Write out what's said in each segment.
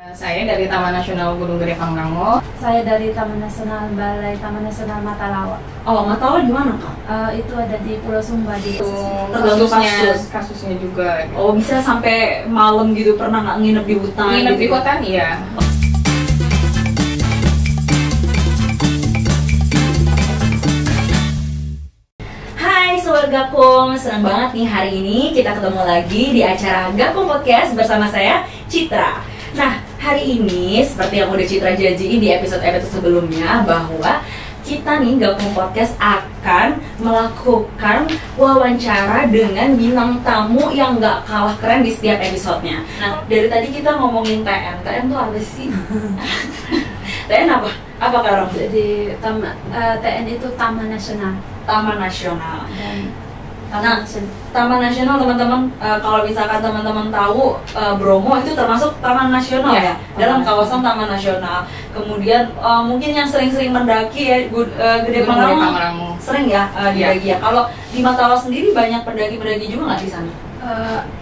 Saya dari Taman Nasional Gunung Gede Pangrango. Saya dari Taman Nasional Balai Taman Nasional Matalawa. Oh, Matalawa di mana, Kak? Itu ada di Pulau Sumba di Kasusnya juga. Gitu. Oh, bisa sampai malam gitu, pernah nggak nginep di hutan? Nginep gitu? di hutan, iya. Hai Sobat Gakum, senang banget nih hari ini kita ketemu lagi di acara Gakum Podcast bersama saya, Citra. Nah, hari ini seperti yang udah Citra janjiin di episode-episode sebelumnya, bahwa kita nih Gakum Podcast akan melakukan wawancara dengan bintang tamu yang gak kalah keren di setiap episodenya. Nah, dari tadi kita ngomongin TN. TN tuh apa sih? TN apa? Apa Kak? Jadi TN itu Taman Nasional. Taman Nasional. Dan Nah, Taman Nasional teman-teman, kalau misalkan teman-teman tahu, Bromo itu termasuk Taman Nasional ya, dalam kawasan Taman Nasional. Kemudian mungkin yang sering-sering mendaki ya, Gede Pangrango sering ya dibagi ya. Kalau di Matalawa sendiri banyak pendaki-pendaki juga nggak di sana?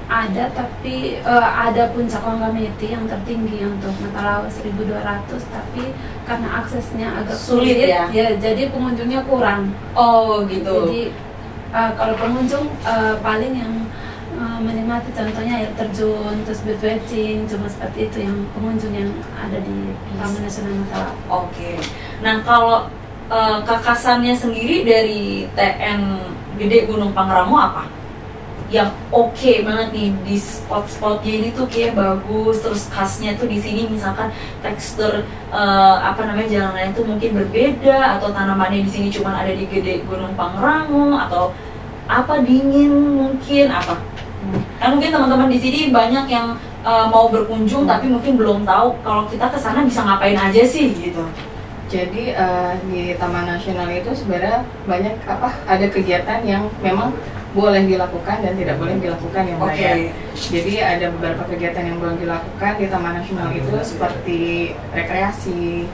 Ada, tapi ada puncak Wanggameti yang tertinggi untuk Matalawa 1200, tapi karena aksesnya agak Sulit ya? Jadi pengunjungnya kurang. Oh gitu. Jadi kalau pengunjung paling yang menikmati contohnya air terjun, terus birdwatching, cuma seperti itu yang pengunjung yang ada di Taman Nasional Matalawa. Oke. Nah, kalau kakasannya sendiri dari TN Gede Gunung Pangrango apa? Yang oke banget nih di spot-spotnya ini tuh kayak bagus, terus khasnya tuh di sini misalkan tekstur jalanannya tuh mungkin berbeda, atau tanamannya di sini cuma ada di Gede Gunung Pangrango, atau apa dingin mungkin apa? Kan mungkin teman-teman di sini banyak yang mau berkunjung tapi mungkin belum tahu kalau kita kesana bisa ngapain aja sih gitu. Jadi di Taman Nasional itu sebenarnya banyak ada kegiatan yang memang boleh dilakukan dan tidak boleh dilakukan yang lain. Jadi ada beberapa kegiatan yang boleh dilakukan di Taman Nasional itu seperti rekreasi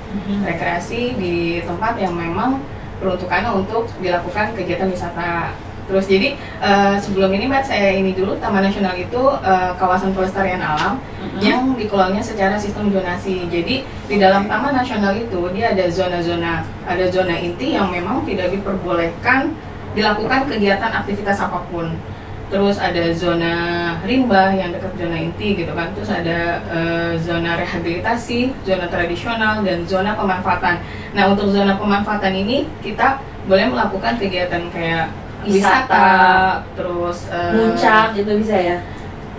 di tempat yang memang peruntukannya untuk dilakukan kegiatan wisata. Terus jadi sebelum ini Mbak, saya ini dulu, Taman Nasional itu kawasan pelestarian alam yang dikelolanya secara sistem zonasi. Jadi di dalam Taman Nasional itu dia ada zona-zona, ada zona inti yang memang tidak diperbolehkan dilakukan kegiatan aktivitas apapun. Terus ada zona rimba yang dekat zona inti gitu kan. Terus ada zona rehabilitasi, zona tradisional, dan zona pemanfaatan. Nah, untuk zona pemanfaatan ini kita boleh melakukan kegiatan kayak wisata, terus puncak gitu bisa ya?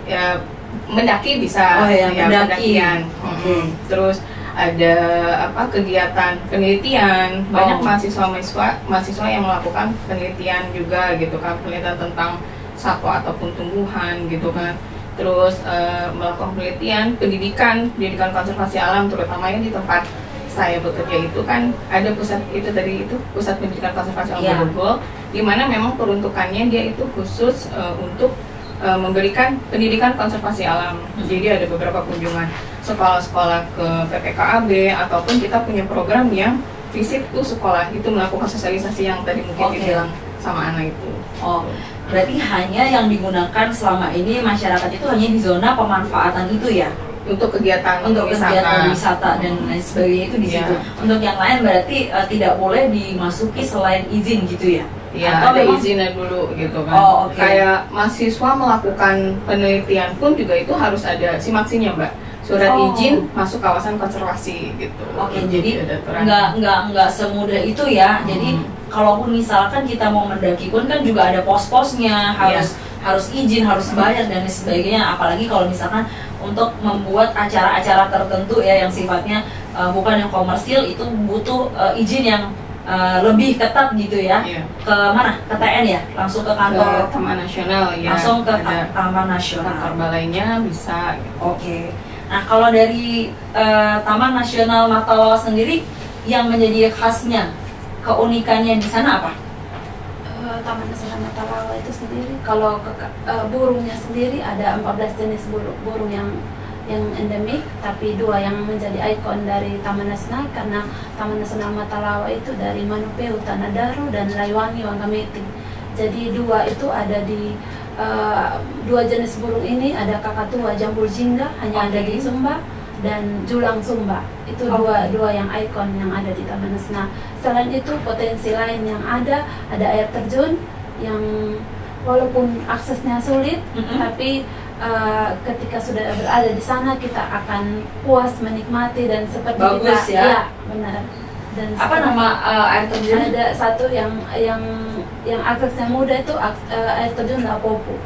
Ya, mendaki bisa. Pendakian. Terus ada kegiatan penelitian, banyak mahasiswa yang melakukan penelitian juga gitu kan, penelitian tentang satwa ataupun tumbuhan gitu kan. Terus melakukan pendidikan konservasi alam, terutama yang di tempat saya bekerja itu kan ada pusat pendidikan konservasi alam Borgol, di mana memang peruntukannya dia itu khusus untuk memberikan pendidikan konservasi alam. Jadi ada beberapa kunjungan sekolah-sekolah ke PPKAB, ataupun kita punya program yang visit tuh sekolah itu melakukan sosialisasi yang tadi mungkin dibilang sama Ana itu. Oh, berarti hanya yang digunakan selama ini masyarakat itu hanya di zona pemanfaatan itu ya? Untuk kegiatan wisata dan lain sebagainya itu di situ. Untuk yang lain berarti tidak boleh dimasuki selain izin gitu ya? Ya, atau ada izinnya dulu gitu kan. Kayak mahasiswa melakukan penelitian pun juga itu harus ada simaksinya Mbak, surat izin masuk kawasan konservasi gitu. Jadi nggak semudah itu ya. Jadi kalaupun misalkan kita mau mendaki pun kan juga ada pos-posnya, harus izin, harus bayar dan sebagainya. Apalagi kalau misalkan untuk membuat acara-acara tertentu ya yang sifatnya bukan yang komersil, itu butuh izin yang lebih ketat gitu ya. Ke mana? Ke TN ya? Langsung ke kantor Taman Nasional ya. Langsung ke Taman Nasional. Kantor balainya bisa gitu. Nah, kalau dari Taman Nasional Matalawa sendiri yang menjadi khasnya, keunikannya di sana apa? Taman Nasional Matalawa itu sendiri, kalau burungnya sendiri ada 14 jenis burung yang endemik, tapi 2 yang menjadi ikon dari Taman Nasional, karena Taman Nasional Matalawa itu dari Manupeu, Tanah Daru, dan Laywangi, Wanggameti. Jadi 2 itu ada di 2 jenis burung ini, ada kakatua jambul jingga hanya ada di Sumba, dan Julang Sumba. Itu dua yang ikon yang ada di Taman Nasional. Selain itu potensi lain yang ada air terjun yang walaupun aksesnya sulit, tapi ketika sudah berada di sana kita akan puas menikmati dan seperti bagus kita, ya, benar. Dan apa nama air terjun? Ada satu yang aksesnya mudah itu air terjun Lapopo.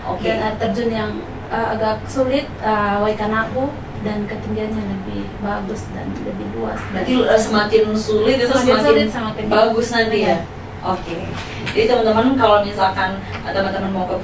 Oke. Dan air terjun yang agak sulit Waikanapu, dan ketinggiannya lebih bagus dan lebih luas. Berarti semakin sulit itu semakin bagus nanti ya. Oke. Jadi teman-teman kalau misalkan teman-teman mau ke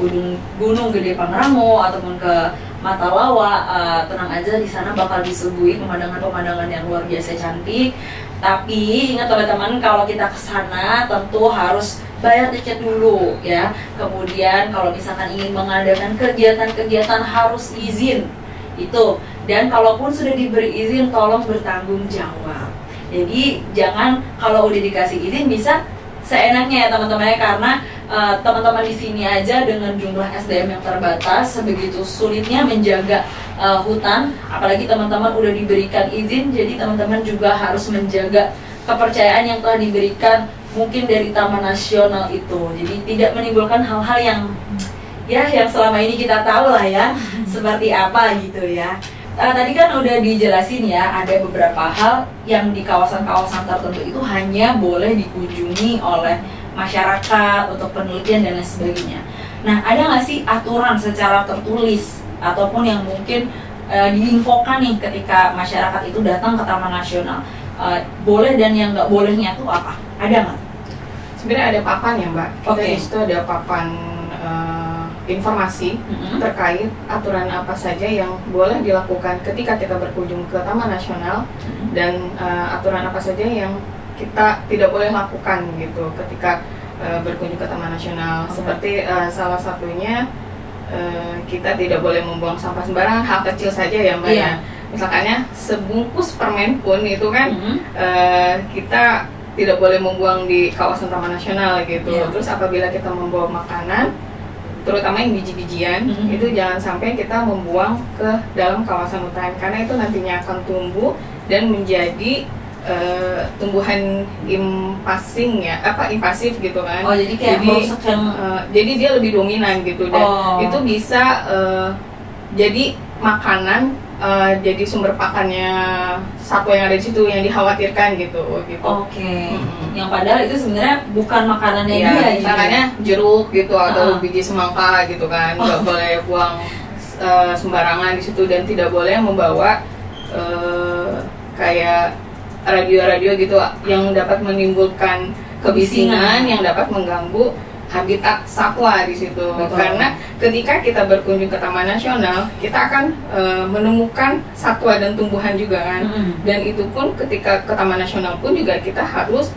Gunung Gede Pangrango ataupun ke Matalawa, tenang aja, di sana bakal disuguhi pemandangan-pemandangan yang luar biasa cantik. Tapi ingat teman-teman, kalau kita ke sana tentu harus bayar tiket dulu ya. Kemudian kalau misalkan ingin mengadakan kegiatan-kegiatan harus izin itu. Dan kalaupun sudah diberi izin, tolong bertanggung jawab. Jadi jangan kalau udah dikasih izin bisa seenaknya ya teman-teman ya, karena teman-teman di sini aja dengan jumlah SDM yang terbatas, sebegitu sulitnya menjaga hutan, apalagi teman-teman udah diberikan izin, jadi teman-teman juga harus menjaga kepercayaan yang telah diberikan mungkin dari Taman Nasional itu. Jadi tidak menimbulkan hal-hal yang yang selama ini kita tahu lah ya seperti apa gitu ya. Tadi kan udah dijelasin ya, ada beberapa hal yang di kawasan-kawasan tertentu itu hanya boleh dikunjungi oleh masyarakat untuk penelitian dan lain sebagainya. Nah, ada nggak sih aturan secara tertulis ataupun yang mungkin diinfokan nih ketika masyarakat itu datang ke Taman Nasional? Boleh dan yang nggak bolehnya tuh apa? Ada nggak? Sebenarnya ada papan ya Mbak. Kita di situ ada papan informasi terkait aturan apa saja yang boleh dilakukan ketika kita berkunjung ke Taman Nasional, dan aturan apa saja yang kita tidak boleh lakukan gitu ketika berkunjung ke Taman Nasional. Seperti salah satunya kita tidak boleh membuang sampah sembarangan, hal kecil saja ya Mbak ya. Misalkannya sebungkus permen pun itu kan kita tidak boleh membuang di kawasan Taman Nasional gitu. Terus apabila kita membawa makanan, terutama yang biji-bijian, itu jangan sampai kita membuang ke dalam kawasan hutan, karena itu nantinya akan tumbuh dan menjadi tumbuhan invasif gitu kan. Oh, jadi kayak jadi dia lebih dominan gitu, dan itu bisa jadi makanan, jadi sumber pakannya satwa yang ada di situ yang dikhawatirkan gitu. Oke. Yang padahal itu sebenarnya bukan makanannya dia. Misalnya jeruk gitu atau biji semangka gitu kan, nggak boleh buang sembarangan di situ, dan tidak boleh membawa kayak radio-radio gitu yang dapat menimbulkan kebisingan yang dapat mengganggu habitat satwa di situ. Karena ketika kita berkunjung ke Taman Nasional, kita akan menemukan satwa dan tumbuhan juga kan. Dan itu pun ketika ke Taman Nasional pun juga kita harus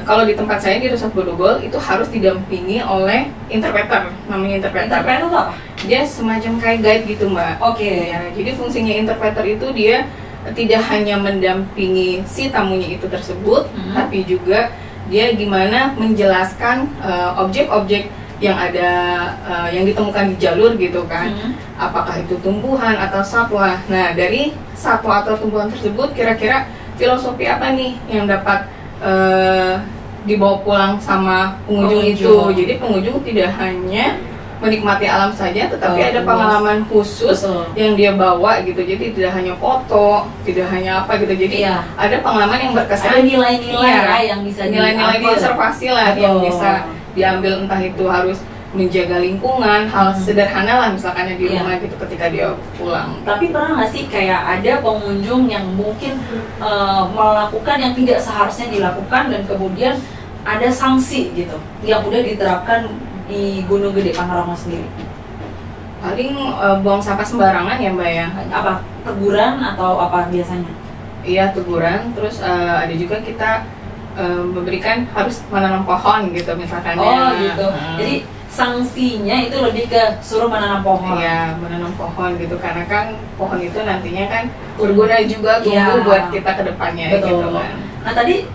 kalau di tempat saya di Resort Borogol itu harus didampingi oleh interpreter, namanya interpreter. Interpreter itu apa? Dia semacam kayak guide gitu Mbak. Ya, jadi fungsinya interpreter itu dia tidak hanya mendampingi si tamunya itu tersebut, tapi juga dia gimana menjelaskan objek-objek yang ada yang ditemukan di jalur gitu kan. Apakah itu tumbuhan atau satwa. Nah, dari satwa atau tumbuhan tersebut kira-kira filosofi apa nih yang dapat dibawa pulang sama pengunjung itu. Jadi pengunjung tidak hanya menikmati alam saja, tetapi ada pengalaman khusus yang dia bawa gitu. Jadi tidak hanya foto, tidak hanya apa gitu. Jadi ada pengalaman yang berkesan, ada nilai-nilai yang bisa nilai-nilai konservasi lah yang bisa diambil, entah itu harus menjaga lingkungan, hal sederhana lah misalkan di rumah gitu ketika dia pulang. Tapi pernah nggak sih kayak ada pengunjung yang mungkin melakukan yang tidak seharusnya dilakukan dan kemudian ada sanksi gitu yang udah diterapkan di Gunung Gede Pangrango sendiri? Paling buang sampah sembarangan ya Mbak ya. Apa? Teguran atau apa biasanya? Iya, teguran. Terus ada juga kita memberikan harus menanam pohon gitu misalkan. Gitu. Jadi sanksinya itu lebih ke suruh menanam pohon. Iya, menanam pohon gitu, karena kan pohon itu nantinya kan berguna juga buat kita ke depannya gitu kan. Nah tadi,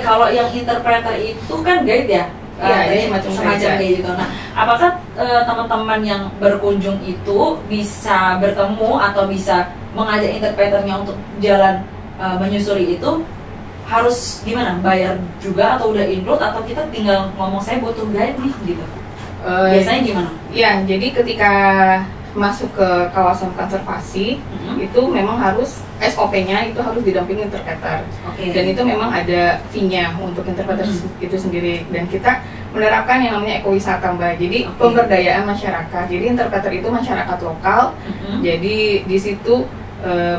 kalau yang interpreter itu kan guide ya? Iya, semacam kayak gitu. Nah, apakah teman-teman yang berkunjung itu bisa bertemu atau bisa mengajak interpreternya untuk jalan menyusuri itu harus gimana? Bayar juga atau udah include atau kita tinggal ngomong saya butuh guide nih gitu? Biasanya gimana? Ya, jadi ketika masuk ke kawasan konservasi itu memang harus SOP-nya itu harus didampingi interpreter. Dan itu memang ada fee-nya untuk interpreter itu sendiri, dan kita menerapkan yang namanya ekowisata, Mbak. Jadi pemberdayaan masyarakat. Jadi interpreter itu masyarakat lokal. Jadi di situ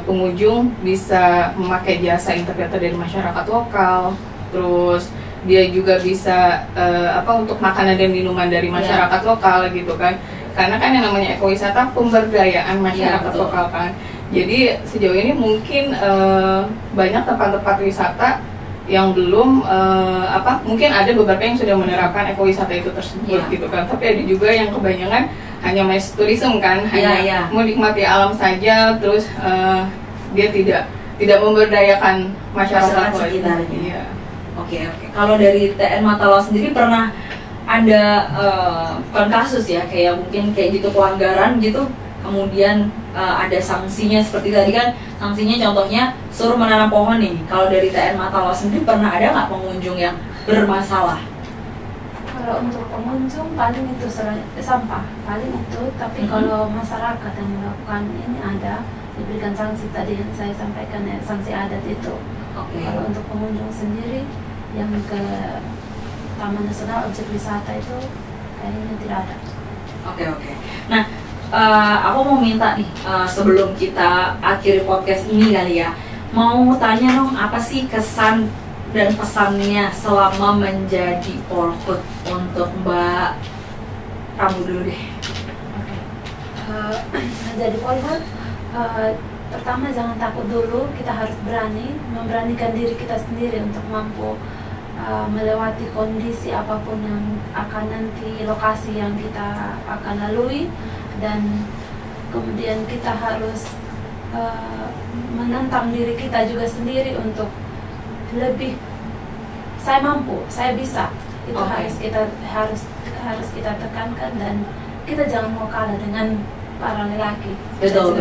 pengunjung bisa memakai jasa interpreter dari masyarakat lokal. Terus dia juga bisa untuk makanan dan minuman dari masyarakat lokal gitu kan. Karena kan yang namanya ekowisata pemberdayaan masyarakat lokal kan. Jadi sejauh ini mungkin banyak tempat-tempat wisata yang belum mungkin ada beberapa yang sudah menerapkan ekowisata itu tersebut gitu kan. Tapi ada juga yang kebanyakan hanya mass tourism kan, hanya menikmati alam saja, terus dia tidak memberdayakan masyarakat sekitarnya. Oke. Kalau dari TN Matalawa sendiri pernah ada bukan kasus ya, kayak mungkin kayak gitu pelanggaran gitu, kemudian ada sanksinya seperti tadi kan, sanksinya contohnya suruh menanam pohon nih. Kalau dari TN Matalawa sendiri pernah ada nggak pengunjung yang bermasalah? Kalau untuk pengunjung paling itu sampah paling itu, tapi kalau masyarakat yang melakukan ini ada diberikan sanksi tadi yang saya sampaikan ya, sanksi adat itu. Kalau untuk pengunjung sendiri yang ke Taman Nasional objek wisata itu kayaknya tidak ada. Oke. Nah, aku mau minta nih sebelum kita akhiri podcast ini kali ya, mau tanya dong, apa sih kesan dan pesannya selama menjadi Polhut untuk Mbak Rambu dulu deh. Menjadi Polhut, pertama jangan takut dulu, kita harus memberanikan diri kita sendiri untuk mampu melewati kondisi apapun yang akan nanti lokasi yang kita akan lalui, dan kemudian kita harus menantang diri kita juga sendiri untuk lebih, saya mampu, saya bisa, itu harus kita tekankan, dan kita jangan mau kalah dengan para lelaki. Betul.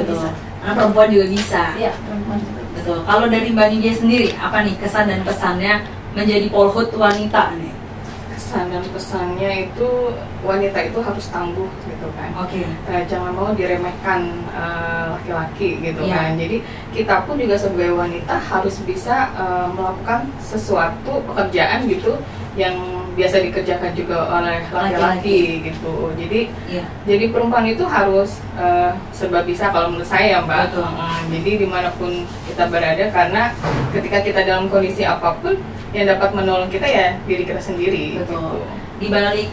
Karena perempuan juga bisa. Iya, perempuan juga bisa. Betul. Kalau dari Mbak Nidia sendiri, apa nih kesan dan pesannya menjadi Polhut wanita nih? Kesan dan pesannya itu wanita itu harus tangguh gitu kan. Jangan mau diremehkan laki-laki gitu kan. Jadi kita pun juga sebagai wanita harus bisa melakukan sesuatu pekerjaan gitu yang biasa dikerjakan juga oleh laki-laki gitu. Jadi perempuan itu harus serba bisa kalau menurut saya, Mbak. Jadi dimanapun kita berada, karena ketika kita dalam kondisi apapun, yang dapat menolong kita ya diri kita sendiri. Betul. Gitu. Di balik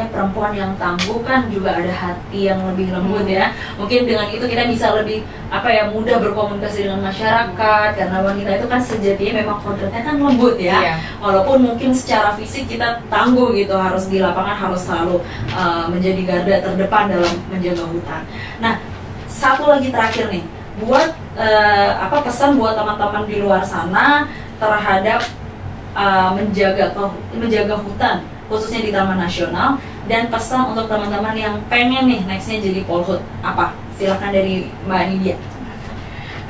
perempuan yang tangguh kan juga ada hati yang lebih lembut ya. Mungkin dengan itu kita bisa lebih mudah berkomunikasi dengan masyarakat, karena wanita itu kan sejatinya memang kodratnya kan lembut ya. Walaupun mungkin secara fisik kita tangguh gitu, harus di lapangan harus selalu menjadi garda terdepan dalam menjaga hutan. Nah, satu lagi terakhir nih, buat pesan buat teman-teman di luar sana terhadap menjaga hutan khususnya di Taman Nasional, dan pesan untuk teman-teman yang pengen nih nextnya jadi Polhut apa? Silakan dari Mbak Nidia.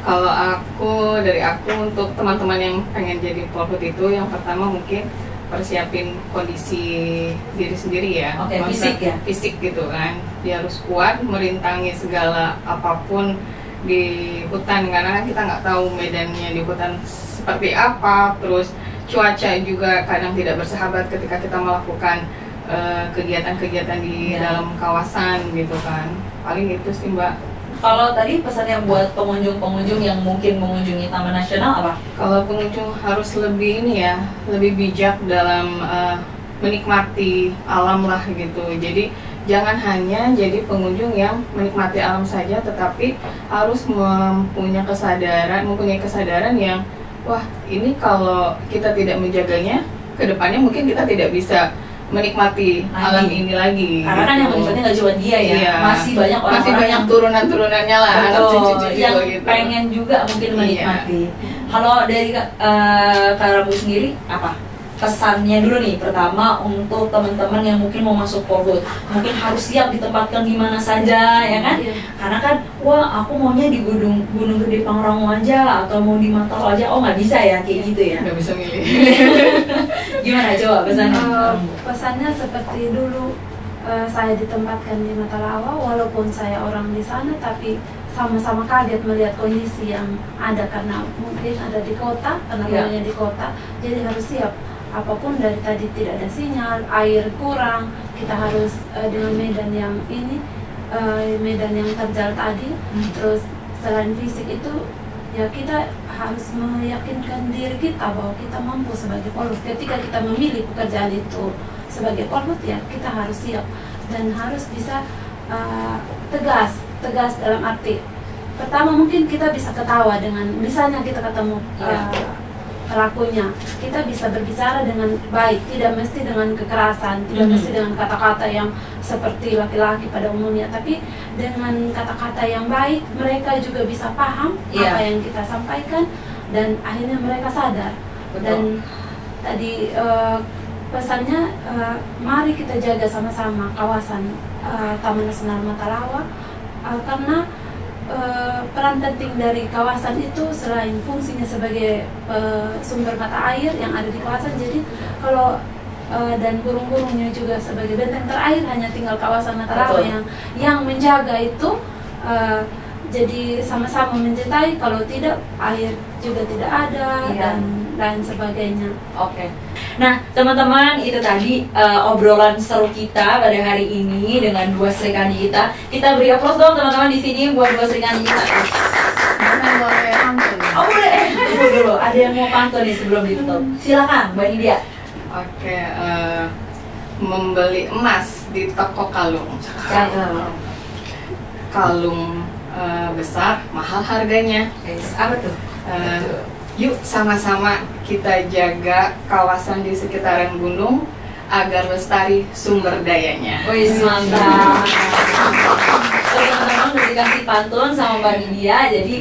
Kalau dari aku untuk teman-teman yang pengen jadi Polhut itu, yang pertama mungkin persiapin kondisi diri sendiri ya. Fisik gitu kan. Dia harus kuat merintangi segala apapun di hutan, karena kita nggak tahu medannya di hutan seperti apa, terus cuaca juga kadang tidak bersahabat ketika kita melakukan kegiatan-kegiatan di dalam kawasan gitu kan. Paling itu sih, Mbak. Kalau tadi pesannya buat pengunjung-pengunjung yang mungkin mengunjungi Taman Nasional apa? Kalau pengunjung harus lebih lebih bijak dalam menikmati alam lah gitu. Jadi jangan hanya jadi pengunjung yang menikmati alam saja, tetapi harus mempunyai kesadaran yang wah, ini kalau kita tidak menjaganya, kedepannya mungkin kita tidak bisa menikmati alam ini lagi. Karena kan yang menikmati nggak cuma dia ya, masih banyak orang-orang yang turunan-turunannya lah, anak cucu yang gitu. Pengen juga mungkin menikmati. Kalau dari Kak Rambu sendiri apa? pesannya dulu nih, pertama untuk teman-teman yang mungkin mau masuk Polhut, mungkin harus siap ditempatkan di mana saja ya kan, karena kan wah aku maunya di Gunung Gede Pangrango aja atau mau di Matalau aja, oh nggak bisa ya kayak gitu ya, nggak bisa milih. Gimana coba pesannya? Pesannya seperti dulu saya ditempatkan di Matalawa, walaupun saya orang di sana tapi sama-sama kaget melihat kondisi yang ada karena mungkin ada di kota, karena rumahnya di kota, jadi harus siap. Apapun dari tadi tidak ada sinyal, air kurang, kita harus dengan medan yang ini, medan yang terjal tadi. Terus selain fisik itu, ya kita harus meyakinkan diri kita bahwa kita mampu sebagai Polhut. Ketika kita memilih pekerjaan itu sebagai Polhut, ya kita harus siap dan harus bisa tegas dalam arti. Pertama mungkin kita bisa ketawa dengan, misalnya kita ketemu pelakunya, kita bisa berbicara dengan baik, tidak mesti dengan kekerasan, tidak mesti dengan kata-kata yang seperti laki-laki pada umumnya, tapi dengan kata-kata yang baik mereka juga bisa paham apa yang kita sampaikan dan akhirnya mereka sadar. Betul. Dan tadi pesannya mari kita jaga sama-sama kawasan Taman Nasional Matalawa, karena peran penting dari kawasan itu selain fungsinya sebagai sumber mata air yang ada di kawasan, jadi kalau dan burung-burungnya juga sebagai benteng terakhir, hanya tinggal kawasan Matalawa yang menjaga itu. Jadi sama-sama mencintai, kalau tidak air juga tidak ada dan lain sebagainya. Oke. Nah teman-teman, itu tadi obrolan seru kita pada hari ini dengan dua Sri Kandi kita. Kita beri aplaus dong teman-teman di sini buat dua Sri Kandi kita. Boleh pantun. Oh boleh, tunggu dulu. Ada yang mau pantun nih sebelum ditutup. Silakan, Mbak Nidia. Oke, membeli emas di toko kalung. Kalung besar, mahal harganya. Apa tuh? Yuk sama-sama kita jaga kawasan di sekitaran gunung agar lestari sumber dayanya. Wih, mantap. Teman-teman udah dikasih pantun sama Mbak Nidia, jadi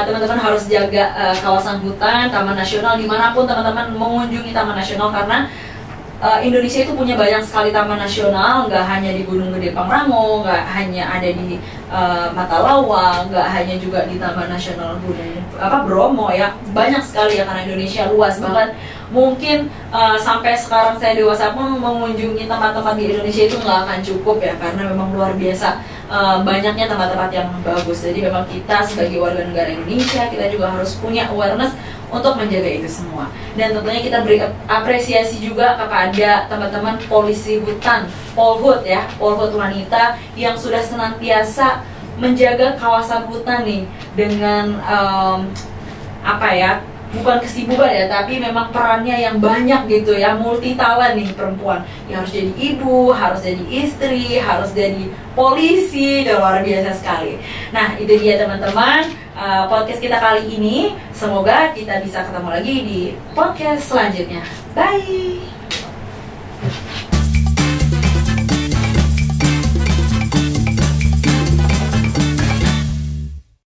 teman-teman harus jaga kawasan hutan, taman nasional, dimanapun teman-teman mengunjungi taman nasional, karena Indonesia itu punya banyak sekali taman nasional, nggak hanya di Gunung Gede Pangrango, nggak hanya ada di Matalawa, nggak hanya juga di Taman Nasional Gunung Bromo ya, banyak sekali ya karena Indonesia luas banget. Mungkin sampai sekarang saya dewasa pun mengunjungi tempat-tempat di Indonesia itu nggak akan cukup ya, karena memang luar biasa banyaknya tempat-tempat yang bagus. Jadi memang kita sebagai warga negara Indonesia, kita juga harus punya awareness untuk menjaga itu semua. Dan tentunya kita beri apresiasi juga kepada teman-teman polisi hutan, Polhut ya, Polhut wanita yang sudah senantiasa menjaga kawasan hutan nih dengan bukan kesibukan ya, tapi memang perannya yang banyak gitu ya, multi talent nih perempuan. Ya harus jadi ibu, harus jadi istri, harus jadi polisi, dan luar biasa sekali. Nah itu dia teman-teman podcast kita kali ini. Semoga kita bisa ketemu lagi di podcast selanjutnya. Bye.